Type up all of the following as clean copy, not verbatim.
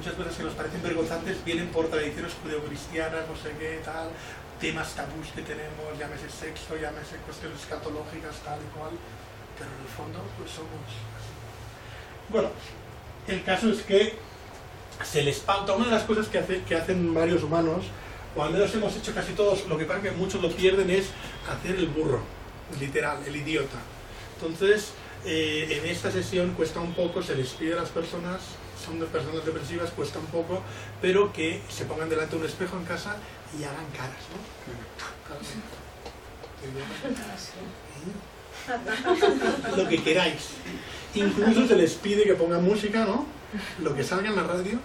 muchas cosas que nos parecen vergonzantes vienen por tradiciones judeocristianas, no sé qué, tal, temas tabús que tenemos, llámese sexo, llámese cuestiones escatológicas, tal y cual, pero en el fondo pues somos así. Bueno, el caso es que se les pauta, una de las cosas que hacen varios humanos, o al menos hemos hecho casi todos, lo que pasa que muchos lo pierden, es hacer el burro, literal, el idiota. Entonces, en esta sesión cuesta un poco, se les pide a las personas, son de personas depresivas, cuesta un poco, pero que se pongan delante de un espejo en casa y hagan caras, ¿no? Lo que queráis. Incluso se les pide que pongan música, ¿no? Lo que salga en la radio,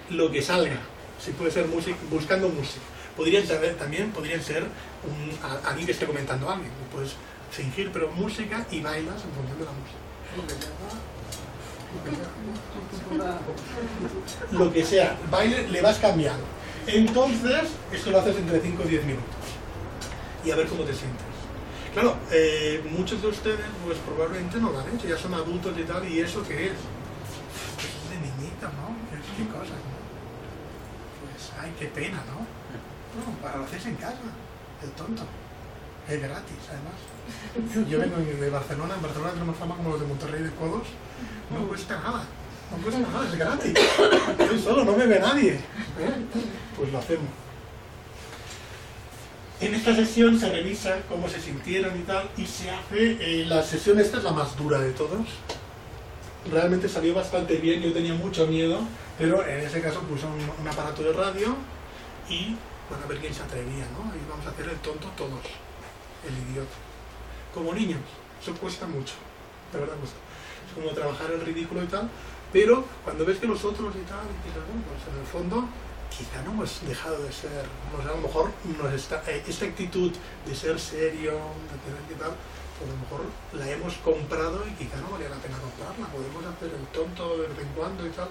lo que salga. Si puede ser música, buscando música. También podrían ser alguien que esté comentando a alguien. Puedes fingir, pero música y bailas en función de la música. Lo que sea, baile, le vas cambiando. Entonces, esto lo haces entre 5 y 10 minutos. Y a ver cómo te sientes. Claro, muchos de ustedes pues probablemente no lo han hecho, ya son adultos y tal, ¿y eso qué es? Pues es de niñito, ¿no? ¿Qué cosas, no? Pues, ay, qué pena, ¿no? No, para lo haces en casa, el tonto. Es gratis, además. Yo vengo de Barcelona, en Barcelona tenemos fama como los de Monterrey de Codos, no cuesta nada, es gratis. Estoy solo, no me ve nadie. Pues lo hacemos. En esta sesión se revisa cómo se sintieron y tal, y se hace, la sesión esta es la más dura de todos. Realmente salió bastante bien, yo tenía mucho miedo, pero en ese caso puse un aparato de radio y, bueno, a ver quién se atrevía, ¿no? Y vamos a hacer el tonto todos, el idiota. Como niños, eso cuesta mucho, de verdad cuesta. Es como trabajar el ridículo y tal, pero cuando ves que los otros y tal, y dices, bueno, pues en el fondo quizá no hemos dejado de ser, a lo mejor esta actitud de ser serio, de tener que tal, pues a lo mejor la hemos comprado y quizá no valía la pena comprarla, podemos hacer el tonto de vez en cuando y tal.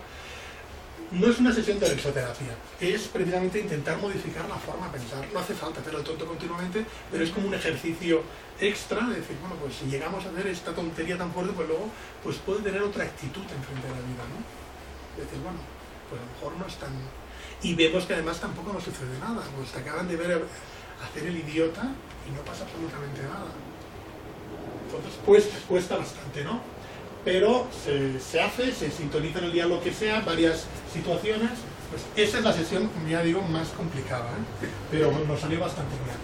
No es una sesión de exoterapia, es precisamente intentar modificar la forma de pensar. No hace falta hacer el tonto continuamente, pero es como un ejercicio extra de decir, bueno, pues si llegamos a hacer esta tontería tan fuerte, pues luego pues puede tener otra actitud enfrente de la vida, ¿no? Es decir, bueno, pues a lo mejor no es tan... Y vemos que además tampoco nos sucede nada, pues te acaban de ver hacer el idiota y no pasa absolutamente nada. Entonces cuesta bastante, ¿no? Pero se hace, se sintoniza en el día lo que sea, varias situaciones, pues esa es la sesión, ya digo, más complicada, ¿eh? Pero nos salió bastante bien.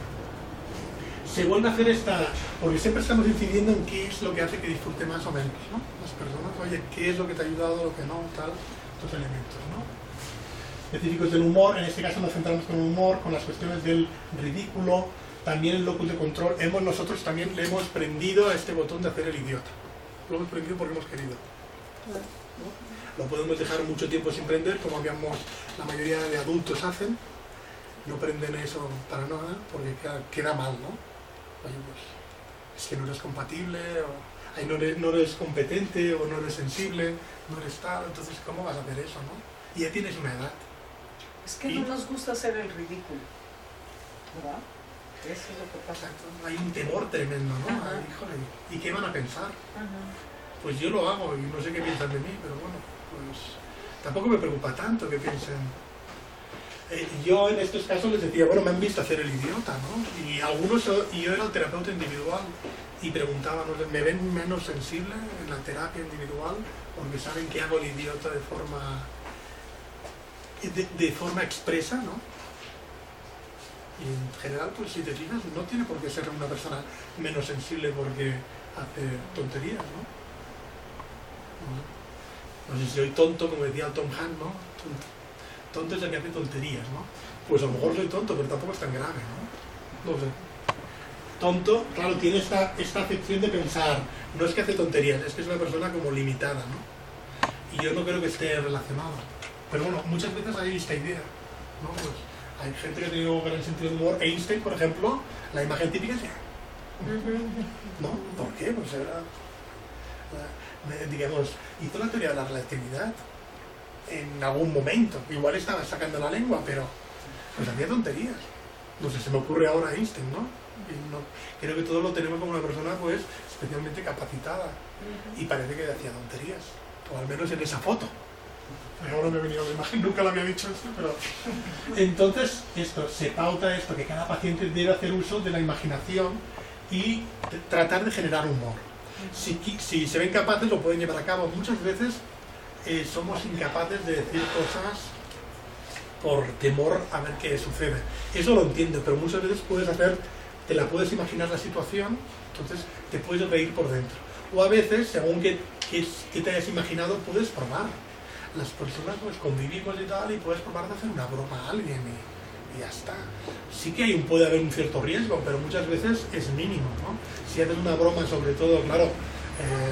Se vuelve a hacer esta, porque siempre estamos incidiendo en qué es lo que hace que disfrute más o menos, ¿no? Las personas, oye, qué es lo que te ha ayudado, lo que no, tal, estos elementos, ¿no? Específicos del humor, en este caso nos centramos con el humor, con las cuestiones del ridículo, también el locus de control. Nosotros también le hemos prendido a este botón de hacer el idiota. Lo hemos prendido porque hemos querido. ¿No? Lo podemos dejar mucho tiempo sin prender, como la mayoría de adultos hacen. No prenden eso para nada, porque queda mal, ¿no? Oye, pues, es que no eres compatible, o no eres competente, o no eres sensible, no eres tal, entonces, ¿cómo vas a hacer eso, no? Y ya tienes una edad. Es que no nos gusta hacer el ridículo, ¿verdad? Eso es lo que pasa. Exacto. Hay un temor tremendo, ¿no? Ay, híjole, ¿y qué van a pensar? Pues yo lo hago y no sé qué piensan de mí, pero bueno, pues tampoco me preocupa tanto que piensen. Yo en estos casos les decía, bueno, me han visto hacer el idiota, ¿no? Y yo era el terapeuta individual y preguntaban, ¿me ven menos sensible en la terapia individual? Porque saben que hago el idiota de forma expresa, ¿no? Y en general, pues si te fijas, no tiene por qué ser una persona menos sensible porque hace tonterías, ¿no? No sé si soy tonto, como decía Tom Hanks, ¿no? Tonto es el que hace tonterías, ¿no? Pues a lo mejor soy tonto, pero tampoco es tan grave, ¿no? No sé. Tonto, claro, tiene esta acepción de pensar, no es que hace tonterías, es que es una persona como limitada, ¿no? Y yo no creo que esté relacionado. Pero bueno, muchas veces hay esta idea, ¿no? Pues hay gente que ha tenido gran sentido de humor. Einstein, por ejemplo, la imagen típica es... ¿No? ¿Por qué? Pues era... digamos, hizo la teoría de la relatividad en algún momento. Igual estaba sacando la lengua, pero pues hacía tonterías. No sé, se me ocurre ahora Einstein, ¿no? Y no creo que todos lo tenemos como una persona pues especialmente capacitada. Y parece que hacía tonterías. O al menos en esa foto. Ahora me ha venido la imagen, nunca lo había dicho esto, pero... Entonces, se pauta esto, que cada paciente debe hacer uso de la imaginación y tratar de generar humor. Si se ven capaces, lo pueden llevar a cabo. Muchas veces somos incapaces de decir cosas por temor a ver qué sucede. Eso lo entiendo, pero muchas veces te la puedes imaginar la situación, entonces te puedes reír por dentro. O a veces, según que te hayas imaginado, puedes probar. Las personas pues convivimos y tal, y puedes probar de hacer una broma a alguien y ya está. Sí que puede haber un cierto riesgo, pero muchas veces es mínimo, ¿no? Si haces una broma, sobre todo, claro,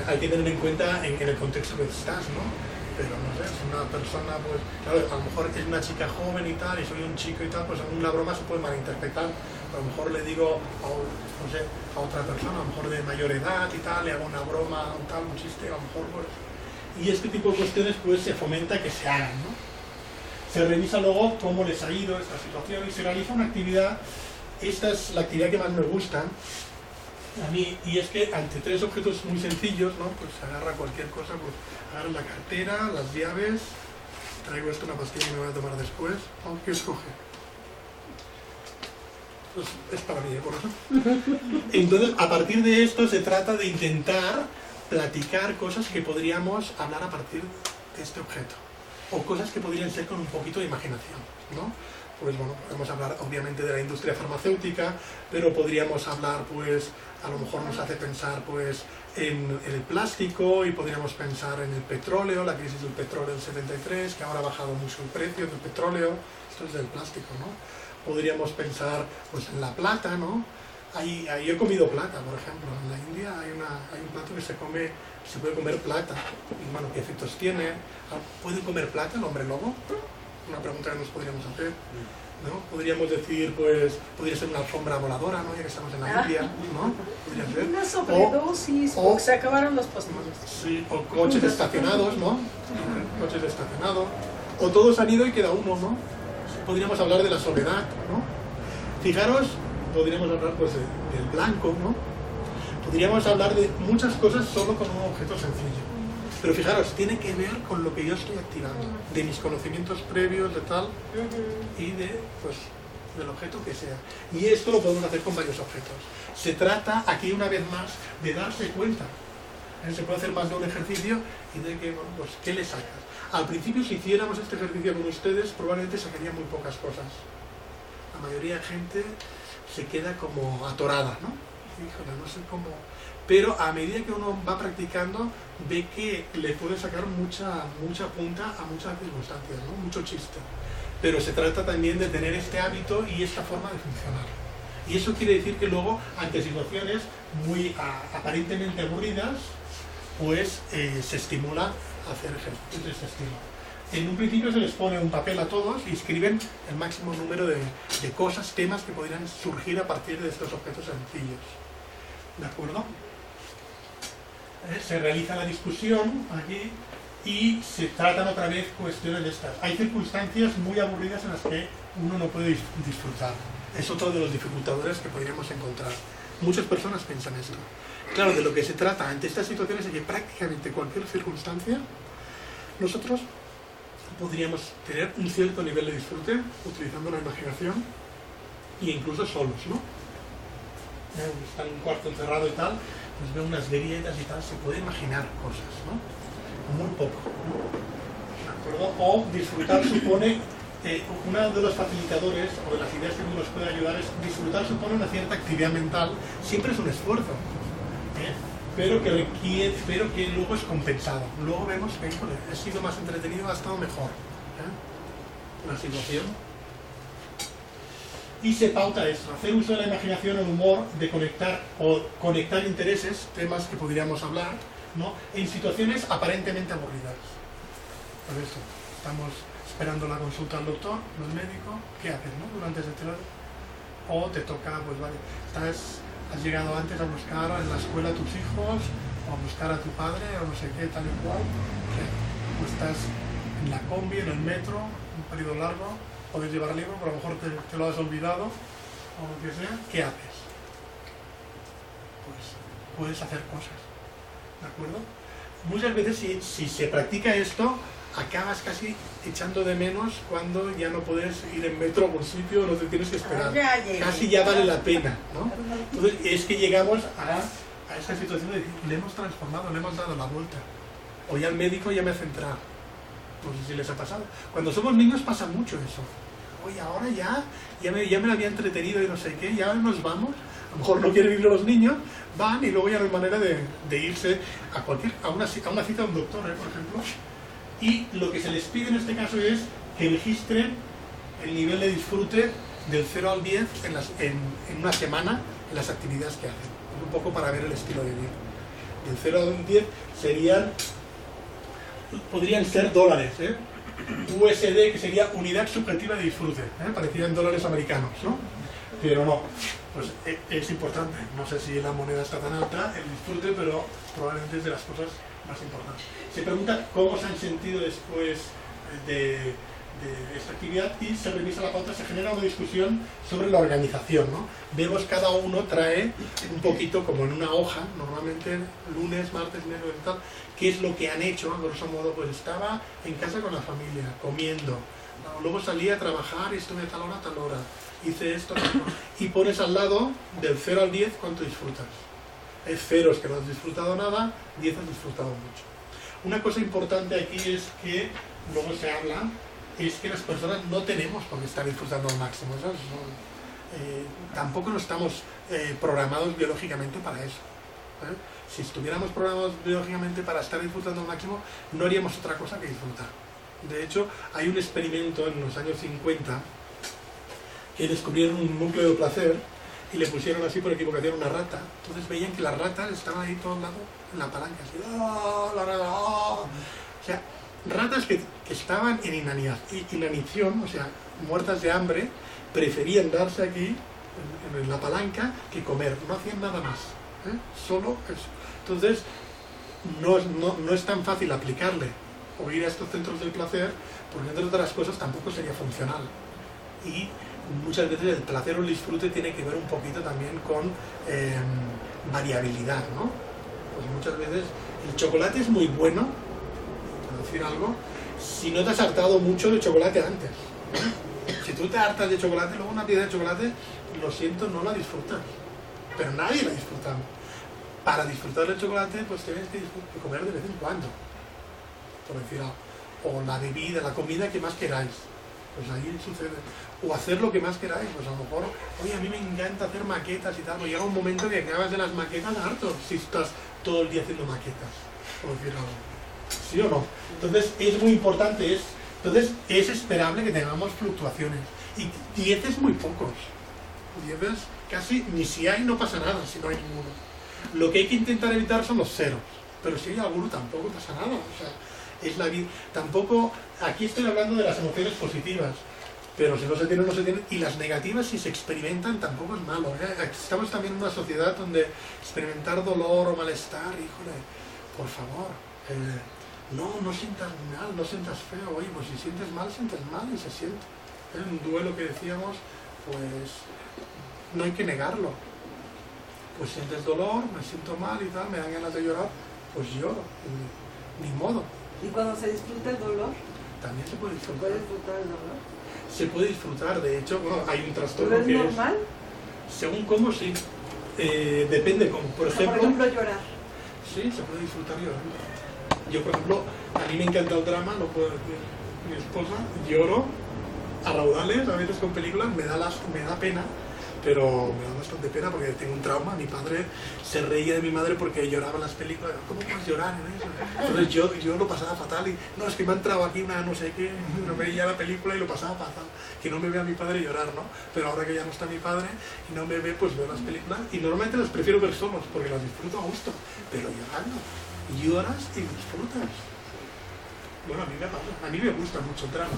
hay que tener en cuenta en el contexto que estás, ¿no? Pero no sé, si una persona, pues, claro, a lo mejor es una chica joven y tal, y soy un chico y tal, pues una broma se puede malinterpretar. A lo mejor le digo no sé, a otra persona, a lo mejor de mayor edad y tal, le hago una broma, un chiste, a lo mejor pues... Y este tipo de cuestiones pues se fomenta que se hagan, ¿no? Se revisa luego cómo les ha ido esta situación y se realiza una actividad. Esta es la actividad que más me gusta a mí, y es que ante 3 objetos muy sencillos, ¿no? Pues agarra cualquier cosa, pues agarra la cartera, las llaves, traigo esto, una pastilla que me voy a tomar después. ¿Qué escoge? Pues es para mí, por eso. Entonces, a partir de esto se trata de intentar platicar cosas que podríamos hablar a partir de este objeto, o cosas que podrían ser con un poquito de imaginación, ¿no? Pues bueno, podemos hablar obviamente de la industria farmacéutica, pero podríamos hablar, pues, a lo mejor nos hace pensar, pues, en el plástico, y podríamos pensar en el petróleo, la crisis del petróleo del 73, que ahora ha bajado mucho el precio del petróleo, esto es del plástico, ¿no? Podríamos pensar, pues, en la plata, ¿no? Yo he comido plata, por ejemplo. En la India hay un plato que se puede comer plata. Y bueno, ¿qué efectos tiene? ¿Puede comer plata el hombre lobo? Una pregunta que nos podríamos hacer, ¿no? Podríamos decir, pues, podría ser una alfombra voladora, ¿no? Ya que estamos en la India, ¿no? Podría ser. Una sobredosis, porque se acabaron los pastillas. Sí, o coches estacionados, ¿no? Coches estacionados. O todos han ido y queda uno, ¿no? Podríamos hablar de la soledad, ¿no? Fijaros, podríamos hablar pues del blanco, ¿no? Podríamos hablar de muchas cosas solo con un objeto sencillo. Pero fijaros, tiene que ver con lo que yo estoy activando, de mis conocimientos previos, de tal, y del objeto que sea. Y esto lo podemos hacer con varios objetos. Se trata, aquí una vez más, de darse cuenta. Se puede hacer más de un ejercicio y de que, bueno, pues, ¿qué le sacas? Al principio, si hiciéramos este ejercicio con ustedes, probablemente sacaría muy pocas cosas. La mayoría de gente se queda como atorada, ¿no? Híjole, no sé cómo... Pero a medida que uno va practicando, ve que le puede sacar mucha punta a muchas circunstancias, ¿no? Mucho chiste. Pero se trata también de tener este hábito y esta forma de funcionar. Y eso quiere decir que luego, ante situaciones muy aparentemente aburridas, pues se estimula a hacer ejercicios de este estilo. En un principio se les pone un papel a todos y escriben el máximo número de cosas, temas que podrían surgir a partir de estos objetos sencillos. ¿De acuerdo? Se realiza la discusión aquí y se tratan otra vez cuestiones de estas. Hay circunstancias muy aburridas en las que uno no puede disfrutar. Es otro de los dificultadores que podríamos encontrar. Muchas personas piensan esto. Claro, de lo que se trata ante estas situaciones es que prácticamente cualquier circunstancia nosotros podríamos tener un cierto nivel de disfrute utilizando la imaginación e incluso solos, ¿no? Está en un cuarto encerrado y tal, pues ve unas grietas y tal, se puede imaginar cosas, ¿no? Muy poco, ¿no? ¿De acuerdo? O disfrutar supone, uno de los facilitadores o de las ideas que nos puede ayudar es disfrutar supone una cierta actividad mental, siempre es un esfuerzo, pero que luego es compensado. Luego vemos que ha sido más entretenido, ha estado mejor la situación. Y se pauta esto, hacer uso de la imaginación, el humor, de conectar intereses, temas que podríamos hablar, ¿no? En situaciones aparentemente aburridas. Por eso, estamos esperando la consulta al doctor, al médico, ¿qué haces, no? Durante ese tiempo. O te toca, pues vale, has llegado antes a buscar en la escuela a tus hijos, o a buscar a tu padre, o no sé qué, tal y cual. O estás en la combi, en el metro, un periodo largo, puedes llevar libro, pero a lo mejor te lo has olvidado, o lo que sea. ¿Qué haces? Pues puedes hacer cosas, ¿de acuerdo? Muchas veces si se practica esto, acabas casi echando de menos cuando ya no puedes ir en metro a algún sitio, no te tienes que esperar. Casi ya vale la pena, ¿no? Entonces es que llegamos a esa situación de decir, le hemos transformado, le hemos dado la vuelta. O ya el médico ya me ha centrado. No sé si les ha pasado. Cuando somos niños pasa mucho eso. Oye, ahora ya me había entretenido y no sé qué, ya nos vamos. A lo mejor no quieren ir los niños, van y luego ya no hay manera de irse a una cita a un doctor, por ejemplo. Y lo que se les pide en este caso es que registren el nivel de disfrute del 0 al 10 en una semana en las actividades que hacen. Es un poco para ver el estilo de vida. Del 0 al 10 podrían ser dólares, USD, que sería unidad subjetiva de disfrute, parecían dólares americanos, ¿no? Pero no, pues es importante. No sé si la moneda está tan alta, el disfrute, pero probablemente es de las cosas más importantes. Se pregunta cómo se han sentido después de esta actividad y se revisa la pauta, se genera una discusión sobre la organización, ¿no? Vemos cada uno trae un poquito como en una hoja, normalmente lunes, martes, miércoles y tal, qué es lo que han hecho, a grosso modo, pues estaba en casa con la familia, comiendo, luego salí a trabajar y estuve a tal hora, hice esto, y pones al lado del 0 al 10 cuánto disfrutas. Hay ceros que no has disfrutado nada, 10 has disfrutado mucho. Una cosa importante aquí es que, luego se habla, es que las personas no tenemos por qué estar disfrutando al máximo. Tampoco no estamos programados biológicamente para eso. Si estuviéramos programados biológicamente para estar disfrutando al máximo, no haríamos otra cosa que disfrutar. De hecho, hay un experimento en los años 50 que descubrieron un núcleo de placer y le pusieron así por equivocación una rata. Entonces veían que las ratas estaban ahí todos lados en la palanca, así, la rata, o sea, ratas que estaban en inanición, o sea, muertas de hambre, preferían darse aquí en la palanca que comer, no hacían nada más, solo eso. Entonces no es tan fácil aplicarle o ir a estos centros del placer, porque entre otras cosas tampoco sería funcional. Y muchas veces el placer o el disfrute tiene que ver un poquito también con variabilidad, ¿no? Pues muchas veces el chocolate es muy bueno, por decir algo, si no te has hartado mucho de chocolate antes. Si tú te hartas de chocolate, luego una pieza de chocolate, lo siento, no la disfrutas. Pero nadie la disfruta. Para disfrutar del chocolate, pues tienes que comer de vez en cuando, por decir algo. O la bebida, la comida que más queráis. Pues ahí sucede. O hacer lo que más queráis. Pues a lo mejor, oye, a mí me encanta hacer maquetas y tal. Pues llega un momento que acabas de las maquetas harto si estás todo el día haciendo maquetas, por decir algo. ¿Sí o no? Entonces es muy importante, entonces es esperable que tengamos fluctuaciones. Y 10 es muy pocos. 10 es casi, ni si hay no pasa nada, si no hay ninguno. Lo que hay que intentar evitar son los ceros. Pero si hay alguno tampoco pasa nada. O sea, es la vida. Tampoco, aquí estoy hablando de las emociones positivas. Pero si no se tienen, no se tienen. Y las negativas, si se experimentan, tampoco es malo. Estamos también en una sociedad donde experimentar dolor o malestar, híjole, por favor, no sientas mal, no sientas feo. Oye, pues si sientes mal y se siente. En un duelo que decíamos, pues no hay que negarlo. Pues sientes dolor, me siento mal y tal, me dan ganas de llorar, pues lloro, ni modo. ¿Y cuando se disfruta el dolor? También se puede disfrutar. ¿Se puede disfrutar el dolor? Se puede disfrutar, de hecho, bueno, hay un trastorno ¿Pero es que normal? Según cómo, sí. Depende, como por ejemplo... Por ejemplo, llorar. Sí, se puede disfrutar llorando. Yo, por ejemplo, a mí me encanta el drama, no puedo decir mi esposa, lloro a raudales, a veces con películas, me da pena, pero me da bastante pena porque tengo un trauma. Mi padre se reía de mi madre porque lloraba en las películas. ¿Cómo puedes llorar en eso? Entonces yo lo pasaba fatal y no, es que me ha entrado aquí una no sé qué, no veía la película y lo pasaba fatal. Que no me vea mi padre llorar, ¿no? Pero ahora que ya no está mi padre y no me ve, pues veo las películas y normalmente las prefiero ver solos porque las disfruto a gusto, pero llorando. Lloras y disfrutas. Bueno, a mí me pasa, a mí me gusta mucho el drama.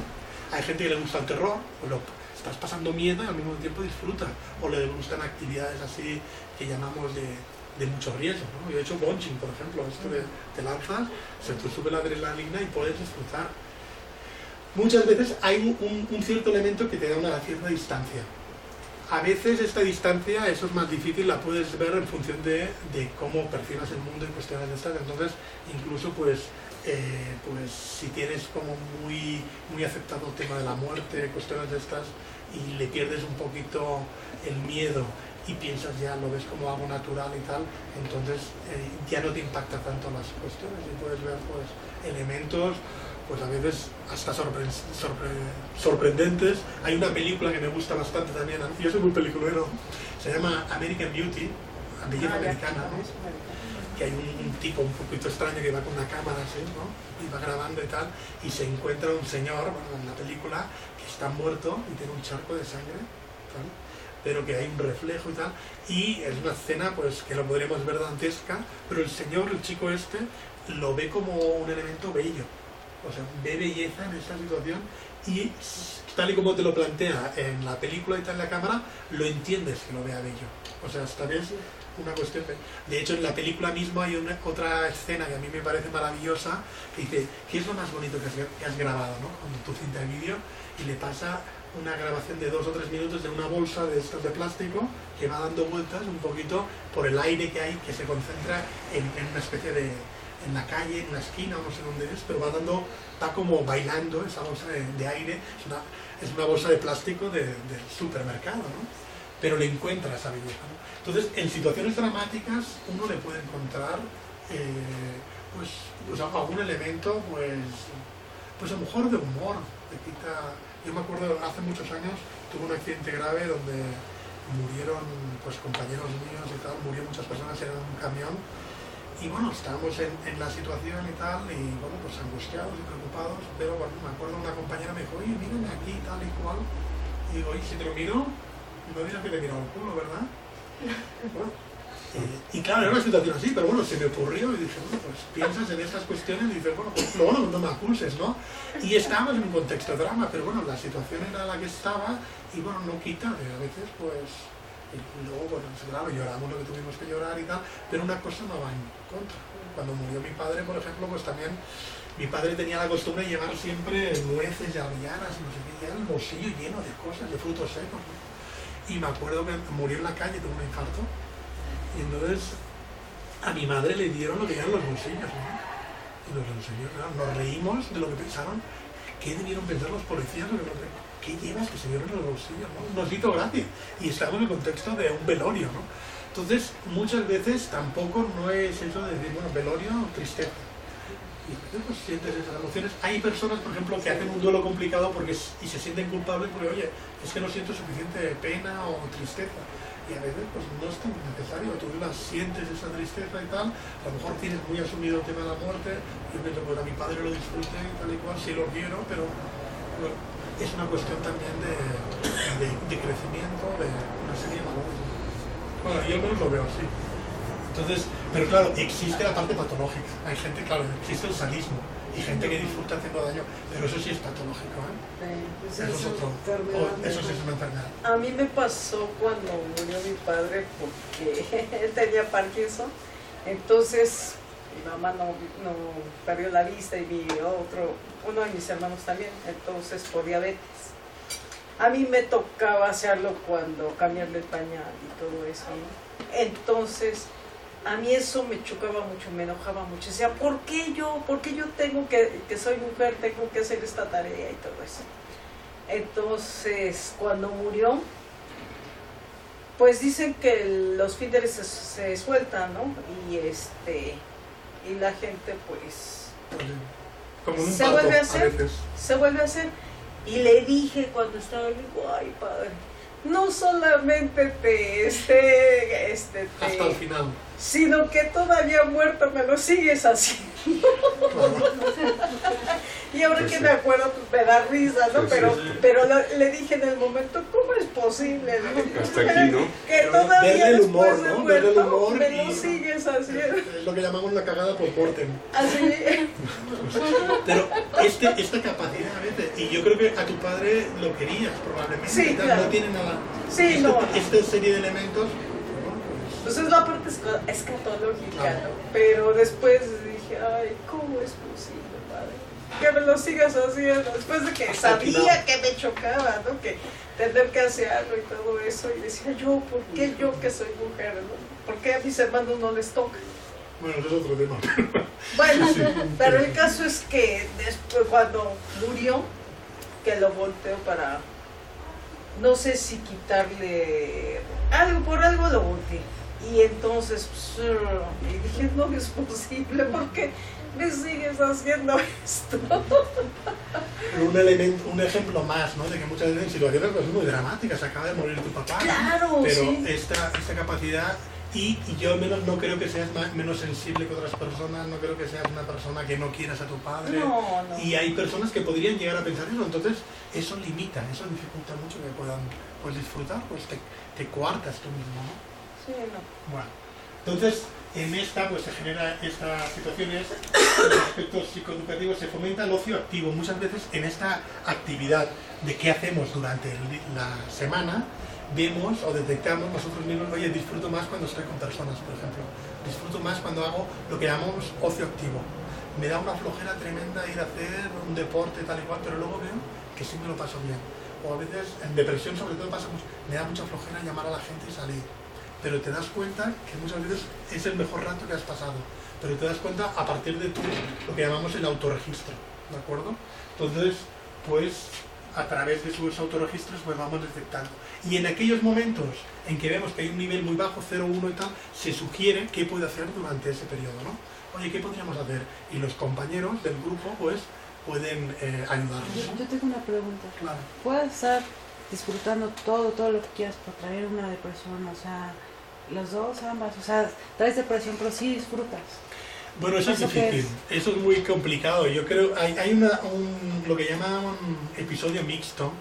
Hay gente que le gusta el terror, pues estás pasando miedo y al mismo tiempo disfrutas. O le gustan actividades así que llamamos de mucho riesgo, ¿no? Yo he hecho bungee, por ejemplo, esto de te lanzas, se te sube la adrenalina y puedes disfrutar. Muchas veces hay un cierto elemento que te da una cierta distancia. a veces esta distancia, eso es más difícil, la puedes ver en función de cómo percibas el mundo y cuestiones de estas. Entonces, incluso pues si tienes como muy aceptado el tema de la muerte, cuestiones de estas, y le pierdes un poquito el miedo y piensas ya, lo ves como algo natural y tal, entonces ya no te impacta tanto las cuestiones y puedes ver pues elementos pues a veces hasta sorprendentes. Hay una película que me gusta bastante también, yo soy muy peliculero, se llama American Beauty, Belleza Americana, ¿no? Que hay un tipo un poquito extraño que va con una cámara así, ¿no? Y va grabando y tal, y se encuentra un señor, bueno, en la película, que está muerto y tiene un charco de sangre, ¿vale? Pero que hay un reflejo y tal, y es una escena pues que lo podríamos ver dantesca, pero el señor, el chico este, lo ve como un elemento bello, o sea, ve belleza en esta situación, y tal y como te lo plantea en la película y tal en la cámara, lo entiendes que lo vea bello, o sea, esta vez una cuestión de hecho en la película misma hay otra escena que a mí me parece maravillosa, que dice, ¿qué es lo más bonito que has grabado, ¿no? Con tu cinta de vídeo, y le pasa una grabación de 2 o 3 minutos de una bolsa de estas de plástico que va dando vueltas un poquito por el aire que hay, que se concentra en una especie de, en la calle, en una esquina, no sé dónde es, pero va como bailando esa bolsa de aire, es una bolsa de plástico del supermercado, ¿no? Pero le encuentra esa belleza, ¿no? Entonces, en situaciones dramáticas uno le puede encontrar pues algún elemento, pues a lo mejor de humor, te quita. Yo me acuerdo, hace muchos años tuve un accidente grave donde murieron pues compañeros míos y tal, murieron muchas personas en un camión, y bueno, estábamos en la situación y tal, y bueno, pues angustiados y preocupados, pero bueno, me acuerdo una compañera me dijo, oye, mírame aquí, tal y cual, y digo, oye, si te lo miro, no dirás que te he mirado el culo, ¿verdad? Bueno, y claro, era una situación así, pero bueno, se me ocurrió y dije, bueno, pues piensas en esas cuestiones y dices, bueno, pues luego no me acuses, ¿no? Y estábamos en un contexto de drama, pero bueno, la situación era la que estaba, y bueno, no quita, a veces pues, y luego, bueno, claro, lloramos lo que tuvimos que llorar y tal, pero una cosa no va en contra. Cuando murió mi padre, por ejemplo, pues también, mi padre tenía la costumbre de llevar siempre nueces y avellanas y no sé qué, y era el bolsillo lleno de cosas, de frutos secos, ¿no? Y me acuerdo que murió en la calle, tuvo un infarto, y entonces a mi madre le dieron lo que eran los bolsillos, ¿no? Y nos lo enseñó, claro, nos reímos de lo que pensaron, qué debieron pensar los policías, qué llevas que se dieron los bolsillos, ¿no? Nos hizo gracia, y estábamos en el contexto de un velorio, ¿no? Entonces, muchas veces tampoco no es eso de decir, bueno, velorio o tristeza. Y a veces pues sientes esas emociones. Hay personas, por ejemplo, que hacen un duelo complicado y se sienten culpables porque, oye, es que no siento suficiente pena o tristeza. Y a veces pues no es tan necesario, tú la sientes esa tristeza y tal, a lo mejor tienes muy asumido el tema de la muerte, yo pienso, pues a mi padre lo disfruté y tal y cual, sí lo quiero, pero bueno, es una cuestión también de crecimiento, de una serie de valores. Bueno, yo al menos lo veo así. Entonces, pero claro, existe la parte patológica, hay gente, claro, existe el sadismo, y gente que disfruta haciendo daño, pero eso sí es patológico, ¿eh? Pues Eso es otro, eso sí es una enfermedad. A mí me pasó cuando murió mi padre porque él tenía Parkinson, entonces mi mamá no perdió la vista y uno de mis hermanos también, entonces por diabetes. A mí me tocaba hacerlo cuando cambiarle el pañal y todo eso, ¿no? Entonces, a mí eso me chocaba mucho, me enojaba mucho. Decía, ¿por qué yo tengo que soy mujer, tengo que hacer esta tarea y todo eso? Entonces, cuando murió, pues dicen que los finderes se sueltan, ¿no? Y la gente, pues, como un se parto, vuelve a hacer, a veces. se vuelve a hacer. Y le dije cuando estaba, le digo, ay, padre, no solamente Hasta el final. sino que todavía muerto me lo sigues haciendo. Y ahora Pues que sí. me acuerdo, pues, me da risa, ¿no? Pues pero sí, sí. pero le dije en el momento, ¿cómo es posible? Hasta aquí, ¿no? Que todavía Verle el humor, después de ¿no? Verle el muerto humor me lo y- sigues haciendo. Es lo que llamamos la cagada por mortem. Así. Pero esta capacidad a veces, y yo creo que a tu padre lo querías probablemente, Sí, y tal, claro. no tiene nada. Sí, no. Esta serie de elementos, bueno, pues, Pues es la parte escatológica, Claro. ¿no? Pero después dije, ay, ¿cómo es posible, padre? que me lo sigas haciendo, después de que sabía que me chocaba, ¿no? Que tener que hacerlo y todo eso, y decía yo, ¿por qué yo que soy mujer, ¿no? ¿Por qué a mis hermanos no les toca? Bueno, eso es otro tema. Bueno, Sí. pero el caso es que después cuando murió, que lo volteó para, no sé si quitarle algo, por algo lo volteé. Y entonces, pues, y dije, no es posible, ¿por qué me sigues haciendo esto? Un ejemplo más, ¿no? De que muchas veces en situaciones pues, muy dramáticas, acaba de morir tu papá, ¿no? Claro, pero sí. esta capacidad, y yo al menos no creo que seas menos sensible que otras personas, no creo que seas una persona que no quieras a tu padre. No, no. Y hay personas que podrían llegar a pensar eso, entonces eso limita, eso dificulta mucho que puedan pues, disfrutar, pues te coartas tú mismo, ¿no? Sí, no. Bueno, entonces en esta pues se genera estas situaciones, en aspectos psicoeducativos se fomenta el ocio activo. Muchas veces en esta actividad de qué hacemos durante la semana, vemos o detectamos nosotros mismos, oye, disfruto más cuando estoy con personas, por ejemplo. Disfruto más cuando hago lo que llamamos ocio activo. Me da una flojera tremenda ir a hacer un deporte tal y cual, pero luego veo que sí me lo paso bien. O a veces en depresión sobre todo pasa mucho, me da mucha flojera llamar a la gente y salir. Pero te das cuenta que muchas veces es el mejor rato que has pasado. Pero te das cuenta a partir de lo que llamamos el autorregistro, ¿de acuerdo? Entonces, pues a través de sus autorregistros pues vamos detectando. Y en aquellos momentos en que vemos que hay un nivel muy bajo, 0, 1 y tal, se sugiere qué puede hacer durante ese periodo, ¿no? Oye, ¿qué podríamos hacer? Y los compañeros del grupo pues pueden ayudarnos. Yo tengo una pregunta. Claro. ¿Puedes estar disfrutando todo lo que quieras por traer una depresión? O sea, los dos, ambas. O sea, traes depresión, pero sí disfrutas. Bueno, eso es difícil, eso es muy complicado. Yo creo, hay lo que llaman un episodio mixto,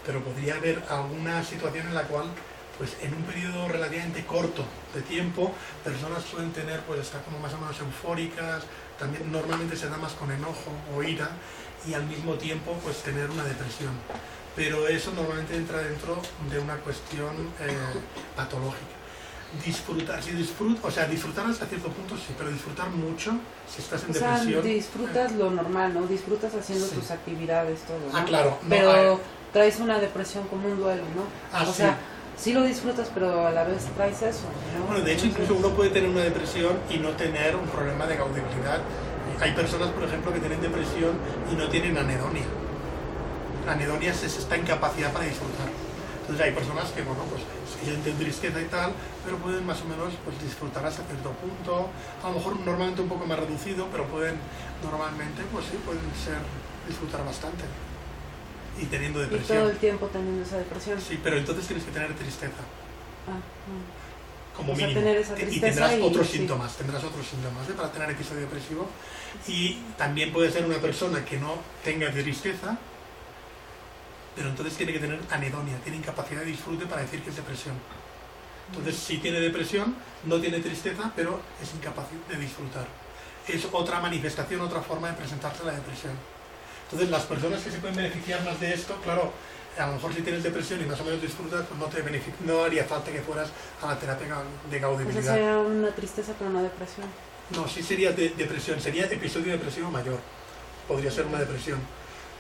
pero podría haber alguna situación en la cual, pues en un periodo relativamente corto de tiempo, personas pueden tener, pues estar como más o menos eufóricas, también normalmente se da más con enojo o ira, y al mismo tiempo, pues tener una depresión. Pero eso normalmente entra dentro de una cuestión patológica. Disfrutar hasta cierto punto sí, pero disfrutar mucho si estás en depresión. Disfrutas lo normal, ¿no? Disfrutas haciendo Sí. tus actividades, todo, ¿no? Claro. Pero traes una depresión como un duelo, ¿no? O o sea, sí lo disfrutas, pero a la vez traes eso, ¿no? Bueno, de hecho, incluso uno puede tener una depresión y no tener un problema de gaudibilidad. Hay personas, por ejemplo, que tienen depresión y no tienen anedonia. La anedonia es esta incapacidad para disfrutar. Entonces hay personas que, bueno, pues sienten tristeza y tal, pero pueden más o menos pues, disfrutar hasta cierto punto. A lo mejor normalmente un poco más reducido, pero pueden normalmente, pues sí, pueden disfrutar bastante. Y teniendo depresión. Y todo el tiempo teniendo esa depresión. Sí, pero entonces tienes que tener tristeza. Como o sea, mínimo. tener esa Y tristeza tendrás otros sí. síntomas, para tener episodio depresivo. Y también puede ser una persona que no tenga tristeza, pero entonces tiene que tener anedonia, tiene incapacidad de disfrute para decir que es depresión. Entonces, si tiene depresión, no tiene tristeza, pero es incapaz de disfrutar. Es otra manifestación, otra forma de presentarse la depresión. Entonces, las personas que se pueden beneficiar más de esto, claro, a lo mejor si tienes depresión y más o menos disfrutas, pues no haría falta que fueras a la terapia de gaudibilidad. Esa sería una tristeza, pero no depresión. No, sí sería depresión, sería episodio depresivo mayor. Podría ser una depresión.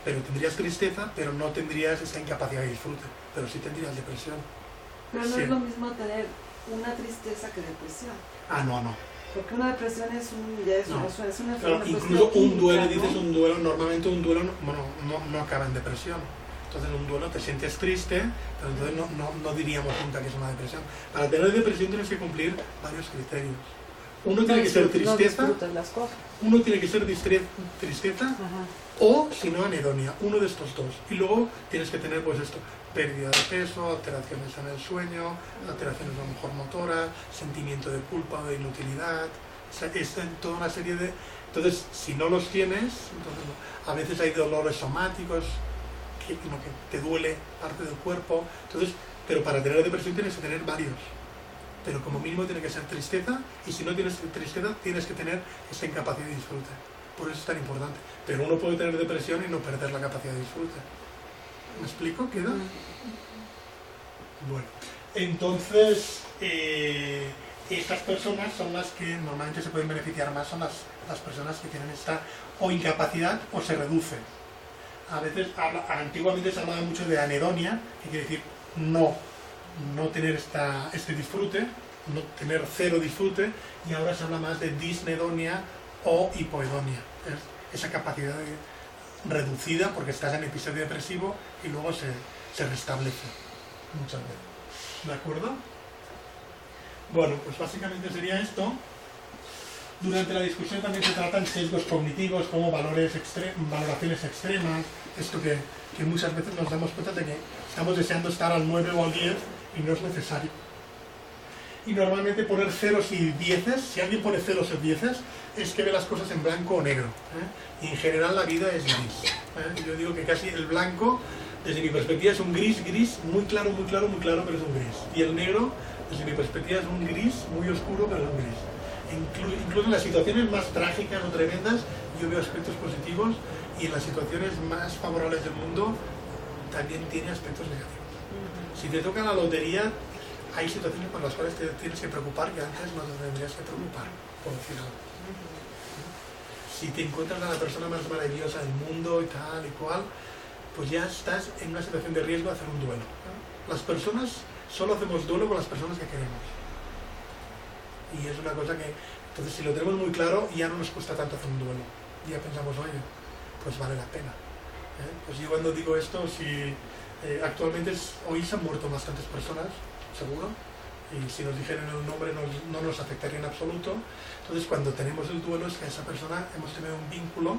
Pero tendrías tristeza, pero no tendrías esa incapacidad de disfrute. Pero sí tendrías depresión. Pero no es lo mismo tener una tristeza que depresión. No. Porque una depresión es una Claro, incluso un duelo, dices un duelo, normalmente un duelo no acaba en depresión. Entonces en un duelo te sientes triste, pero entonces no diríamos nunca que es una depresión. Para tener depresión tienes que cumplir varios criterios. Uno tiene que ser tristeza, uno tiene que ser tristeza, o si no anedonia, uno de estos dos. Y luego tienes que tener pues esto, pérdida de peso, alteraciones en el sueño, alteraciones a lo mejor motoras, sentimiento de culpa o de inutilidad, o sea, es toda una serie de... Entonces, si no los tienes, entonces a veces hay dolores somáticos, que te duele parte del cuerpo, entonces, pero para tener depresión tienes que tener varios. Pero como mínimo tiene que ser tristeza, y si no tienes tristeza tienes que tener esta incapacidad de disfrute. Por eso es tan importante. Pero uno puede tener depresión y no perder la capacidad de disfrute. ¿Me explico? ¿Queda? Bueno, entonces estas personas son las que normalmente se pueden beneficiar más, son las las personas que tienen esta o incapacidad o se reduce. A veces, antiguamente se hablaba mucho de anedonia, que quiere decir no tener este disfrute, no tener cero disfrute, y ahora se habla más de disnedonia o hipoedonia, esa capacidad reducida porque estás en episodio depresivo y luego se restablece muchas veces. ¿De acuerdo? Bueno, pues básicamente sería esto. Durante la discusión también se tratan sesgos cognitivos como valoraciones extremas, esto que muchas veces nos damos cuenta de que estamos deseando estar al 9 o al 10 y no es necesario. Y normalmente poner ceros y dieces, si alguien pone ceros o dieces, es que ve las cosas en blanco o negro. Y en general la vida es gris. Yo digo que casi el blanco, desde mi perspectiva, es un gris, muy claro, pero es un gris. Y el negro, desde mi perspectiva, es un gris muy oscuro, pero es un gris. Incluso en las situaciones más trágicas o tremendas, yo veo aspectos positivos, y en las situaciones más favorables del mundo también tiene aspectos negativos. Si te toca la lotería, hay situaciones por las cuales te tienes que preocupar que antes no te tendrías que preocupar, por decir algo. Si te encuentras a la persona más maravillosa del mundo y tal y cual, pues ya estás en una situación de riesgo de hacer un duelo. Las personas solo hacemos duelo con las personas que queremos. Y es una cosa que, entonces si lo tenemos muy claro, ya no nos cuesta tanto hacer un duelo. Ya pensamos, oye, pues vale la pena. Pues yo cuando digo esto, si actualmente hoy se han muerto bastantes personas, seguro, y si nos dijeran el nombre no nos afectaría en absoluto. Entonces cuando tenemos el duelo es que a esa persona hemos tenido un vínculo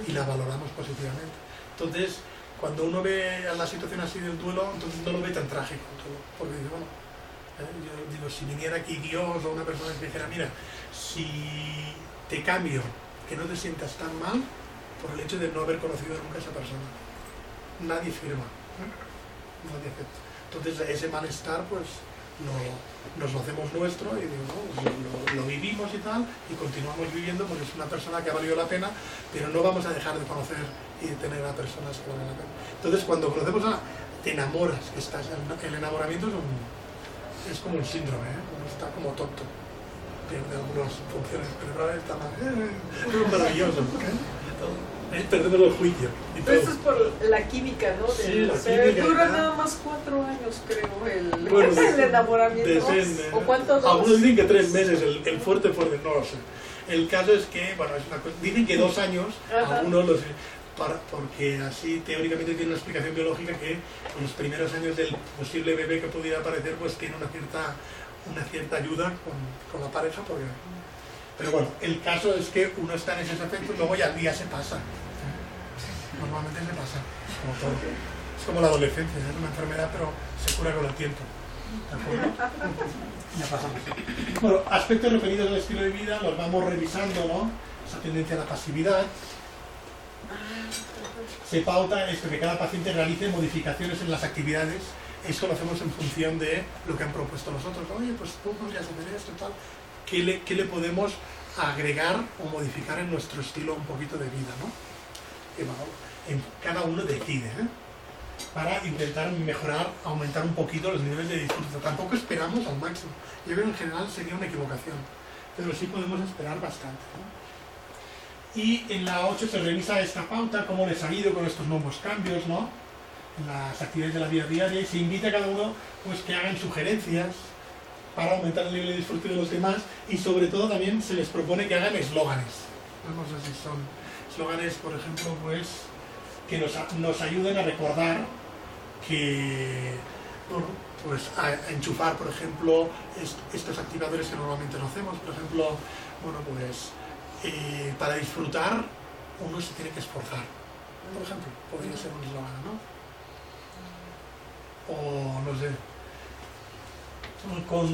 y la valoramos positivamente. Entonces cuando uno ve a la situación así del duelo, entonces no lo ve tan trágico todo, porque dice, bueno, yo digo, si viniera aquí Dios o una persona que me dijera, mira, si te cambio, que no te sientas tan mal por el hecho de no haber conocido nunca a esa persona, nadie firma, nadie acepta. Entonces ese malestar pues nos lo hacemos nuestro y digo, no, lo vivimos y tal, y continuamos viviendo porque es una persona que ha valido la pena, pero no vamos a dejar de conocer y de tener a personas que valen la pena. Entonces cuando conocemos te enamoras, que estás, el enamoramiento es como un síndrome, uno está como tonto, pierde algunas funciones cerebrales, está es maravilloso, perdemos el juicio. Pero eso es por la química, ¿no? Sí, la química. Dura nada más 4 años, creo, el enamoramiento. ¿O cuánto? Algunos dicen que 3 meses, el fuerte, no lo sé. El caso es que, bueno, dicen que 2 años, algunos porque así teóricamente tiene una explicación biológica que en los primeros años del posible bebé que pudiera aparecer, pues tiene una cierta ayuda con la pareja, pero bueno, el caso es que uno está en esos efectos, luego ya el día se pasa. Normalmente se pasa, como todo. Es como la adolescencia, es una enfermedad, pero se cura con el tiempo. ¿De acuerdo? Ya pasamos. Bueno, aspectos referidos al estilo de vida, los vamos revisando, ¿no? Esa tendencia a la pasividad. Se pauta esto, que cada paciente realice modificaciones en las actividades. Esto lo hacemos en función de lo que han propuesto nosotros. Oye, pues tú podrías hacer esto y tal. ¿Qué le podemos agregar o modificar en nuestro estilo un poquito de vida, ¿no? Que cada uno decide, para intentar mejorar, aumentar un poquito los niveles de disfrute. Tampoco esperamos al máximo. Yo creo que en general sería una equivocación, pero sí podemos esperar bastante, ¿no? Y en la 8 se revisa esta pauta, cómo les ha ido con estos nuevos cambios, ¿no? En las actividades de la vida diaria, y se invita a cada uno pues, que hagan sugerencias para aumentar el nivel de disfrute de los demás, y sobre todo también se les propone que hagan eslóganes. No sé si son eslóganes, por ejemplo, pues que nos ayuden a recordar que, bueno, pues a enchufar, por ejemplo, estos activadores que normalmente no hacemos. Por ejemplo, bueno, pues para disfrutar uno se tiene que esforzar. Por ejemplo, podría ser un eslogan, ¿no? O no sé, con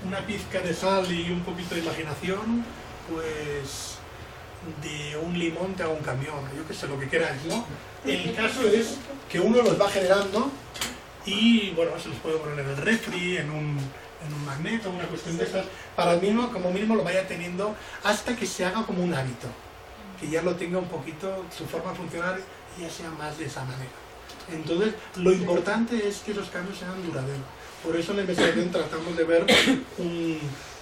una pizca de sal y un poquito de imaginación, pues de un limón te hago un camión, yo qué sé, lo que queráis, ¿no? El caso es que uno los va generando y, bueno, se los puede poner en el refri, en un magneto, una cuestión de esas, para el mismo, como mínimo lo vaya teniendo hasta que se haga como un hábito, que ya lo tenga un poquito, su forma de funcionar y ya sea más de esa manera. Entonces, lo importante es que los cambios sean duraderos. Por eso en la investigación tratamos de ver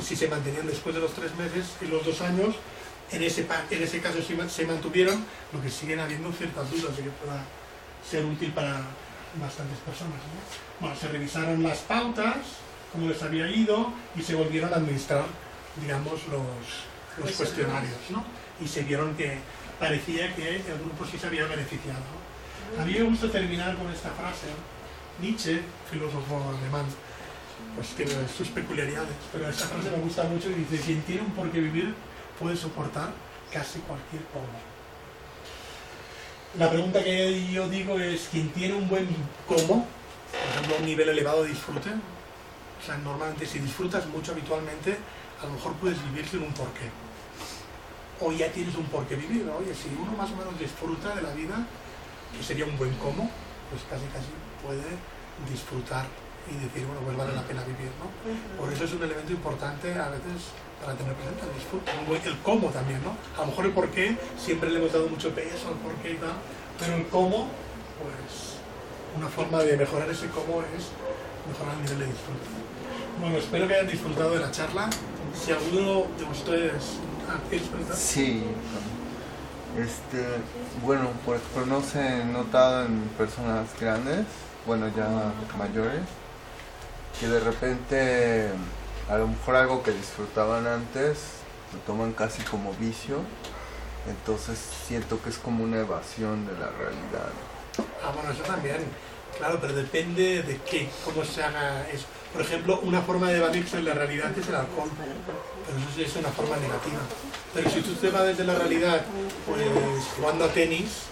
si se mantenían después de los 3 meses y los 2 años, en ese caso se mantuvieron, lo que siguen habiendo ciertas dudas de que pueda ser útil para bastantes personas, ¿no? Bueno, se revisaron las pautas, cómo les había ido, y se volvieron a administrar, digamos, los cuestionarios, ¿no? Y se vieron que parecía que el grupo sí se había beneficiado. A mí me gusta terminar con esta frase. Nietzsche, filósofo alemán, pues tiene sus peculiaridades, pero esta frase me gusta mucho y dice: quien tiene un por qué vivir puede soportar casi cualquier cómo. La pregunta que yo digo es: quien tiene un buen cómo, por ejemplo, un nivel elevado de disfrute, o sea, normalmente si disfrutas mucho habitualmente, a lo mejor puedes vivir sin un porqué. O ya tienes un porqué vivir, ¿no? Oye, si uno más o menos disfruta de la vida, que sería un buen cómo, pues casi puede disfrutar y decir, bueno, pues vale la pena vivir, ¿no? Por eso es un elemento importante a veces para tener presente el disfrute, el cómo también, ¿no? A lo mejor el porqué siempre le hemos dado mucho peso al porqué y tal, pero el cómo, pues una forma de mejorar ese cómo es mejorar el nivel de disfrute. Bueno, espero que hayan disfrutado de la charla. Si alguno de ustedes... ¿quieres preguntar? Sí. Bueno, por ejemplo, no se ha notado en personas grandes, bueno, ya mayores, que de repente a lo mejor algo que disfrutaban antes lo toman casi como vicio, entonces siento que es como una evasión de la realidad. Bueno, eso también, claro, pero depende de qué, cómo se haga eso. Por ejemplo, una forma de evadirse de la realidad es el alcohol, pero eso sí es una forma negativa. Pero si tú te vas de la realidad, pues jugando a tenis,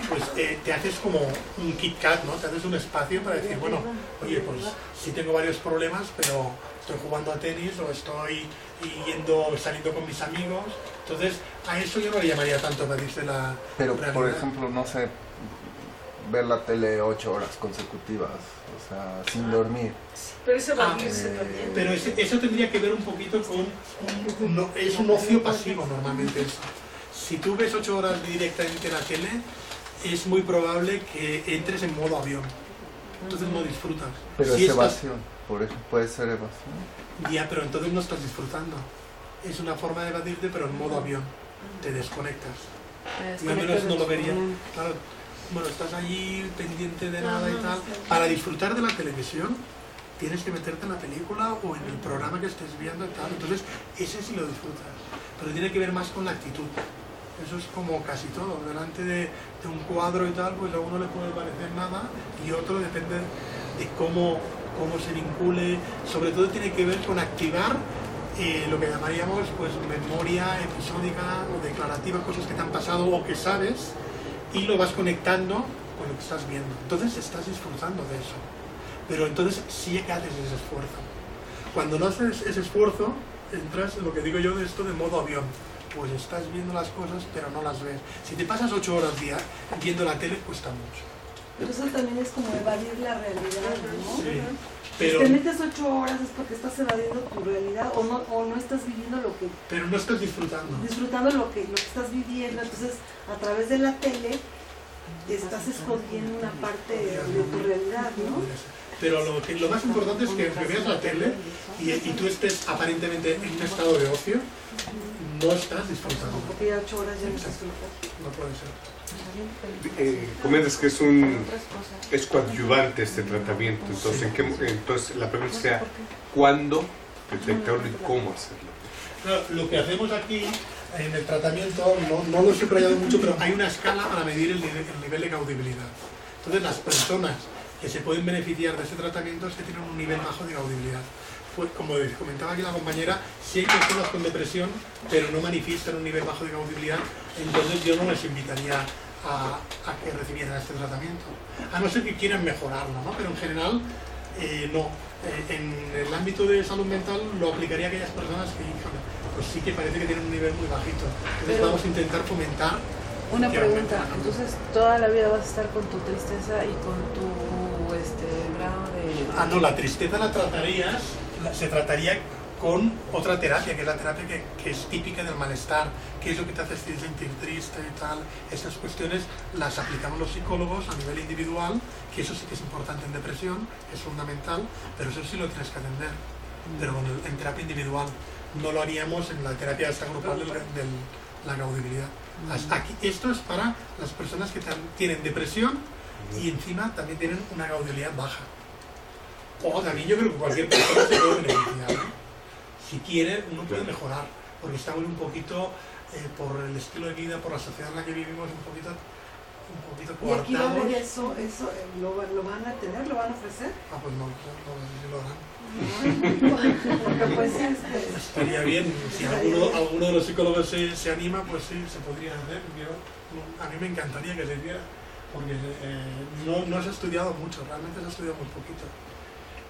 pues te haces como un Kit Kat, ¿no? Te haces un espacio para decir, bueno, oye, pues sí tengo varios problemas, pero estoy jugando a tenis o estoy saliendo con mis amigos. Entonces, a eso yo no le llamaría tanto evadirse de la Pero, realidad. por ejemplo, no sé, ver la tele 8 horas consecutivas, o sea, sin dormir. Pero eso evadirse también. Pero eso tendría que ver un poquito con... es un ocio pasivo normalmente eso. Si tú ves 8 horas directamente en la tele, es muy probable que entres en modo avión. Entonces no disfrutas. Pero si es evasión, por ejemplo, puede ser evasión. Ya, pero entonces no estás disfrutando. Es una forma de evadirte, pero en modo avión. Te desconectas. Y al menos no lo vería. Claro, bueno, estás allí pendiente de nada y tal. Para disfrutar de la televisión, tienes que meterte en la película o en el programa que estés viendo y tal. Entonces, ese sí lo disfrutas. Pero tiene que ver más con la actitud. Eso es como casi todo. Delante de un cuadro y tal, pues a uno le puede parecer nada y otro depende de cómo se vincule. Sobre todo tiene que ver con activar lo que llamaríamos pues memoria episódica o declarativa, cosas que te han pasado o que sabes, y lo vas conectando con lo que estás viendo. Entonces estás disfrutando de eso. Pero entonces sí que haces ese esfuerzo. Cuando no haces ese esfuerzo, entras en lo que digo yo de esto de modo avión. Pues estás viendo las cosas, pero no las ves. Si te pasas 8 horas día viendo la tele, cuesta mucho. Pero eso también es como evadir la realidad, ¿no? Sí, pero, si te metes 8 horas es porque estás evadiendo tu realidad o no estás viviendo lo que... pero no estás disfrutando. Disfrutando lo que estás viviendo, entonces a través de la tele te estás escondiendo una parte de tu realidad, ¿no? Pero lo más importante es que veas la tele y tú estés aparentemente en un estado de ocio, no estás disfrutando. Porque ya 8 horas ya no disfrutas. No puede ser. Comentas que es coadyuvante este tratamiento, entonces, entonces la pregunta sea ¿cuándo detectarlo y cómo hacerlo? Claro, lo que hacemos aquí en el tratamiento, no lo he subrayado mucho, pero hay una escala para medir el nivel de gaudibilidad. Entonces las personas que se pueden beneficiar de este tratamiento es que tienen un nivel bajo de gaudibilidad. Pues, como comentaba aquí la compañera, si hay personas con depresión pero no manifiestan un nivel bajo de gaudibilidad, entonces yo no les invitaría a que recibieran este tratamiento, a no ser que quieran mejorarlo, ¿no? Pero en general no. En el ámbito de salud mental lo aplicaría a aquellas personas que, pues sí que parece que tienen un nivel muy bajito. Entonces vamos a intentar fomentar. Una pregunta, entonces toda la vida vas a estar con tu tristeza y con tu grado de... No, la tristeza se trataría con otra terapia, que es la terapia que es típica del malestar, que es lo que te hace sentir triste y tal. Estas cuestiones las aplicamos los psicólogos a nivel individual, que eso sí que es importante en depresión, es fundamental, pero eso sí lo tienes que atender, pero en terapia individual. No lo haríamos en la terapia esta grupal la gaudibilidad. Aquí, esto es para las personas que tienen depresión y encima también tienen una gaudibilidad baja. O también yo creo que cualquier persona se puede beneficiar, ¿no? Si quiere, uno puede mejorar, porque estamos un poquito, por el estilo de vida, por la sociedad en la que vivimos, un poquito ¿Y aquí va a coartados. haber eso lo van a tener, lo van a ofrecer? Ah, pues no sé si lo harán. Porque pues Estaría bien, si alguno de los psicólogos se anima, pues sí, se podría hacer. A mí me encantaría que se hiciera, porque no se ha estudiado mucho, realmente se ha estudiado muy poquito.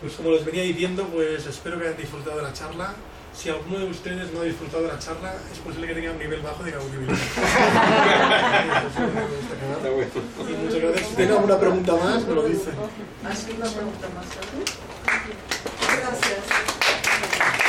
Pues como les venía diciendo, pues espero que hayan disfrutado de la charla. Si alguno de ustedes no ha disfrutado de la charla, es posible que tenga un nivel bajo de gaudibilidad. Está bueno. Y muchas gracias. Si tienen alguna pregunta más, me lo dicen. Así una pregunta más. gracias.